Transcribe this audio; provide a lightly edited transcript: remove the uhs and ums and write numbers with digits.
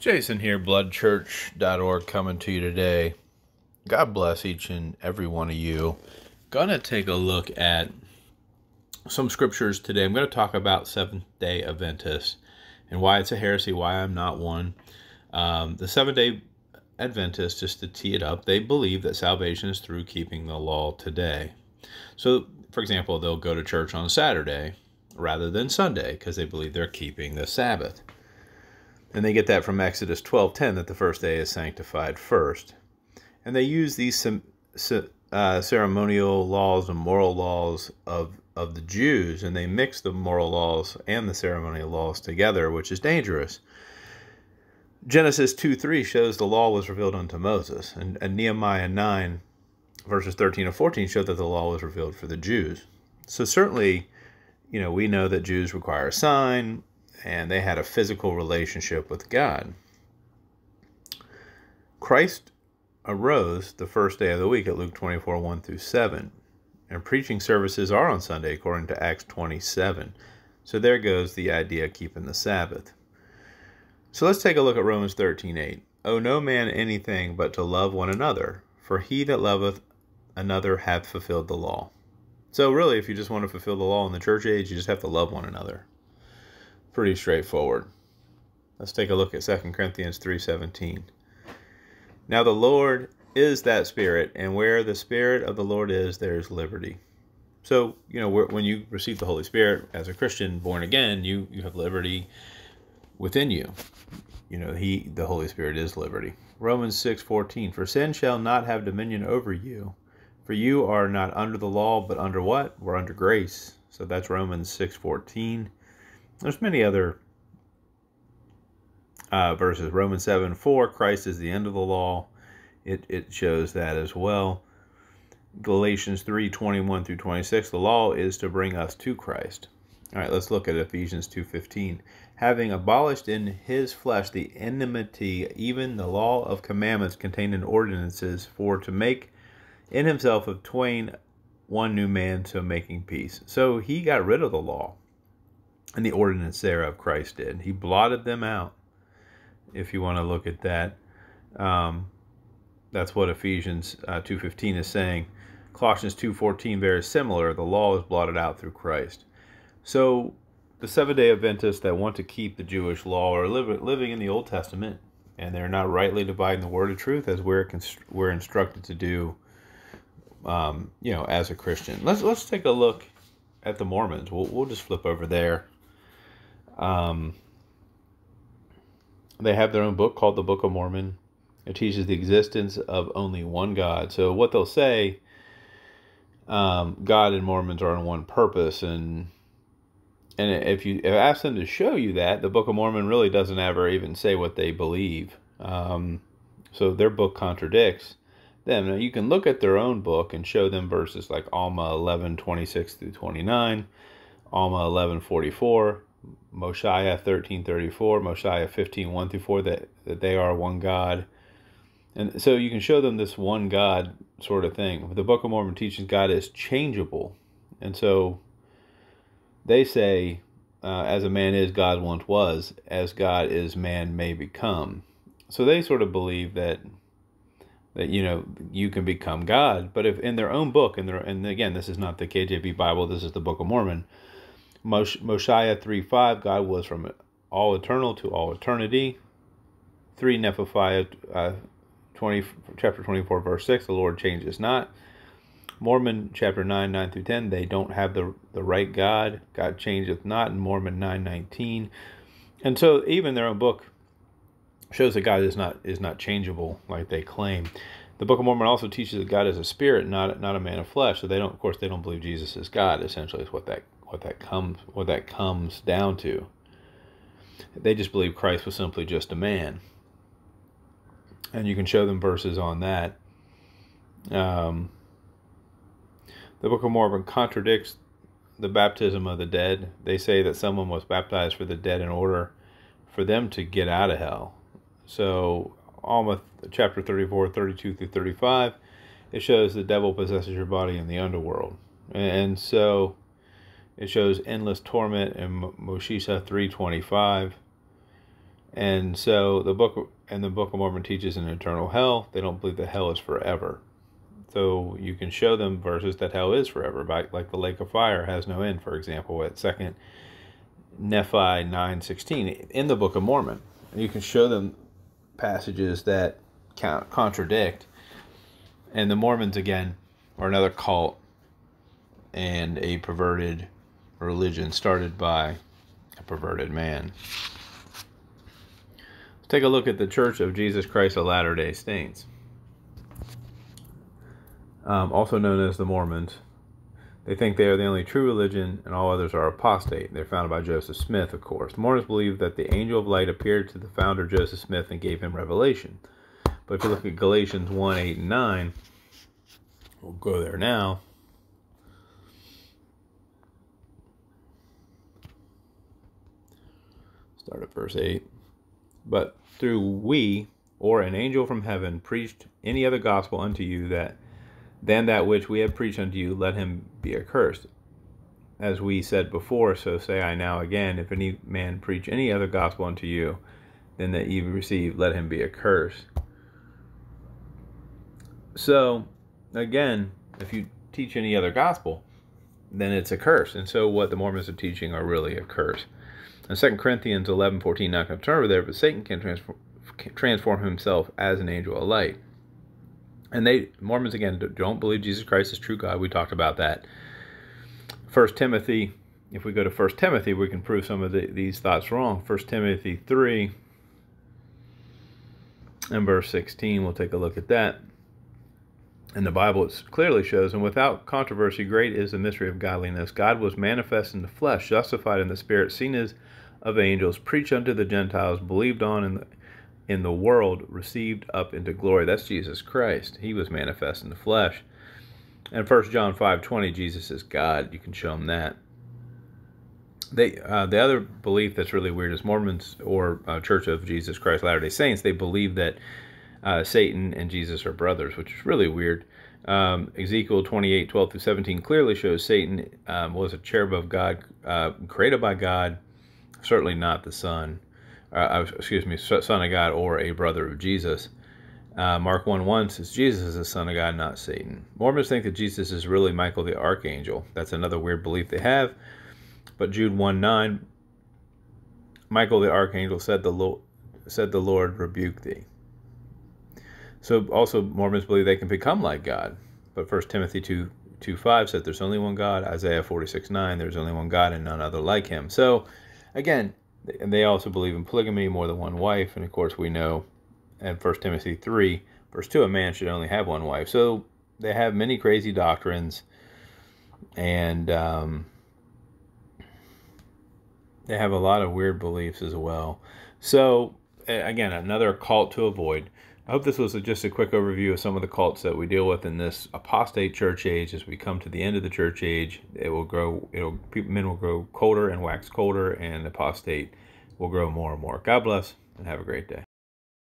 Jason here, bloodchurch.org, coming to you today. God bless each and every one of you. Gonna take a look at some scriptures today. I'm going to talk about Seventh-day Adventists and why it's a heresy, why I'm not one. The Seventh-day Adventists, just to tee it up, they believe that salvation is through keeping the law today. So, for example, they'll go to church on Saturday rather than Sunday because they believe they're keeping the Sabbath. And they get that from Exodus 12:10, that the first day is sanctified first. And they use these ceremonial laws and moral laws of the Jews, and they mix the moral laws and the ceremonial laws together, which is dangerous. Genesis 2:3 shows the law was revealed unto Moses, and Nehemiah 9, verses 13 and 14 show that the law was revealed for the Jews. So certainly, we know that Jews require a sign, and they had a physical relationship with God. Christ arose the first day of the week at Luke 24:1-7. And preaching services are on Sunday according to Acts 27. So there goes the idea of keeping the Sabbath. So let's take a look at Romans 13:8. Owe no man anything but to love one another, for he that loveth another hath fulfilled the law. So really, if you just want to fulfill the law in the church age, you just have to love one another. Pretty straightforward. Let's take a look at 2 Corinthians 3:17. Now the Lord is that Spirit, and where the Spirit of the Lord is, there is liberty. So, when you receive the Holy Spirit as a Christian, born again, you have liberty within you. The Holy Spirit is liberty. Romans 6:14. For sin shall not have dominion over you, for you are not under the law, but under what? We're under grace. So that's Romans 6:14. There's many other verses. Romans 7:4, Christ is the end of the law. It shows that as well. Galatians 3:21-26, the law is to bring us to Christ. All right, let's look at Ephesians 2:15. Having abolished in his flesh the enmity, even the law of commandments contained in ordinances, for to make in himself of twain one new man, so making peace. So he got rid of the law and the ordinance thereof. Christ did. He blotted them out, if you want to look at that. That's what Ephesians 2:15 is saying. Colossians 2:14, very similar. The law is blotted out through Christ. So the Seventh-day Adventists that want to keep the Jewish law are living in the Old Testament, and they're not rightly dividing the word of truth as we're instructed to do, as a Christian. Let's take a look at the Mormons. We'll just flip over there. They have their own book called the Book of Mormon. It teaches the existence of only one God. So what they'll say, God and Mormons are on one purpose, and if you ask them to show you that, the Book of Mormon really doesn't ever even say what they believe. So their book contradicts them. Now you can look at their own book and show them verses like Alma 11:26-29, Alma 11:44, Mosiah 13:34, Mosiah 15:1-4, that they are one God. And so you can show them this one God sort of thing. The Book of Mormon teaches God is changeable. And so they say, as a man is, God once was. As God is, man may become. So they sort of believe that you can become God. But if in their own book, and again, this is not the KJV Bible, this is the Book of Mormon, Mosiah 3:5, God was from all eternal to all eternity. 3 Nephi chapter 24, verse 6, the Lord changes not. Mormon chapter 9:9-10, they don't have the right God. God changeth not in Mormon 9:19. And so even their own book shows that God is not changeable like they claim. The Book of Mormon also teaches that God is a spirit, not a man of flesh. So they don't believe Jesus is God. Essentially, is what that comes down to. They just believe Christ was simply just a man. And you can show them verses on that. The Book of Mormon contradicts the baptism of the dead. They say that someone was baptized for the dead in order for them to get out of hell. So Alma chapter 34, 32-35, it shows the devil possesses your body in the underworld. And so it shows endless torment in Moshe 3:25. And so the Book of Mormon teaches an eternal hell. They don't believe that hell is forever. So you can show them verses that hell is forever, like the lake of fire has no end, for example, at 2 Nephi 9:16 in the Book of Mormon. And you can show them passages that contradict. And the Mormons, again, are another cult and a perverted religion started by a perverted man. Let's take a look at the Church of Jesus Christ of Latter-day Saints, also known as the Mormons. They think they are the only true religion and all others are apostate. They're founded by Joseph Smith, of course. The Mormons believe that the angel of light appeared to the founder Joseph Smith and gave him revelation. But if you look at Galatians 1, 8, and 9, we'll go there now. Start at verse 8. But through we, or an angel from heaven, preached any other gospel unto you than that which we have preached unto you, let him be accursed. As we said before, so say I now again, if any man preach any other gospel unto you than that ye received, let him be accursed. So, again, if you teach any other gospel, then it's a curse. And so what the Mormons are teaching are really a curse. In 2 Corinthians 11:14, not going to turn over there, but Satan can transform himself as an angel of light. And Mormons, again, don't believe Jesus Christ is true God. We talked about that. 1 Timothy, if we go to 1 Timothy, we can prove some of these thoughts wrong. 1 Timothy 3 and verse 16, we'll take a look at that. In the Bible, it clearly shows, and without controversy, great is the mystery of godliness. God was manifest in the flesh, justified in the spirit, seen as of angels, preached unto the Gentiles, believed on in the world, received up into glory. That's Jesus Christ. He was manifest in the flesh. And 1 John 5:20, Jesus is God. You can show them that. The other belief that's really weird is Mormons or Church of Jesus Christ Latter-day Saints. They believe that Satan and Jesus are brothers, which is really weird. Ezekiel 28:12-17 clearly shows Satan was a cherub of God, created by God, certainly not the son of God or a brother of Jesus. Mark 1:1 says Jesus is the son of God, not Satan. Mormons think that Jesus is really Michael the archangel. That's another weird belief they have. But Jude 1:9, Michael the archangel said the Lord rebuke thee. So also Mormons believe they can become like God. But 1 Timothy 2:5 says there's only one God. Isaiah 46:9, there's only one God and none other like him. So again, and they also believe in polygamy, more than one wife. And of course we know in 1 Timothy 3, verse 2, a man should only have one wife. So they have many crazy doctrines. And they have a lot of weird beliefs as well. So again, another cult to avoid. I hope this was just a quick overview of some of the cults that we deal with in this apostate church age. As we come to the end of the church age, men will grow colder and wax colder, and apostate will grow more and more. God bless, and have a great day.